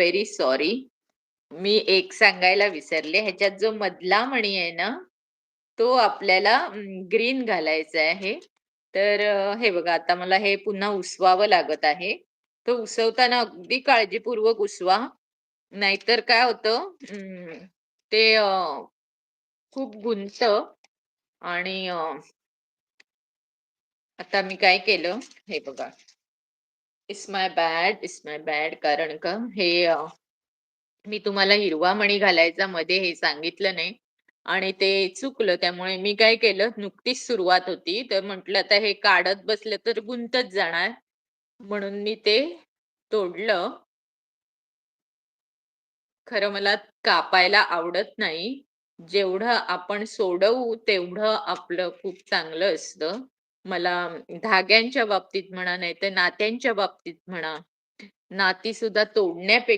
Very sorry. मी एक सांगायला विसरले. ह्याच्यात जो मधला मणी आहे ना, तो आपल्याला ग्रीन घालायचा आहे. तर हे बघा आता मला हे पुन्हा उसवावं लागत आहे. तो उसवताना अगदी काळजीपूर्वक उसवा. नाहीतर काय होतं ते खूप गुंततं आणि आता मी काय केलं, हे बघा. It's my bad. कारण का हे मी तुम्हाला हिरवा मणी घालायचा मध्ये हे सांगितलं नाही आणि ते चुकलं. त्यामुळे मी काय केलं, नुकतीच सुरुवात होती, तर म्हटलं आता हे काढत बसलं तर गुंतच जाणार. म्हणून मी ते तोडलं. खरं मला कापायला आवडत नाही. जेवढं आपण सोडवू तेवढं आपलं खूप चांगलं असतं. मला धाग्यांच्या बाबतीत म्हणा, नाहीतर नात्यांच्या बाबतीत म्हणा, नाती सुद्धा तोडण्यापेक्षा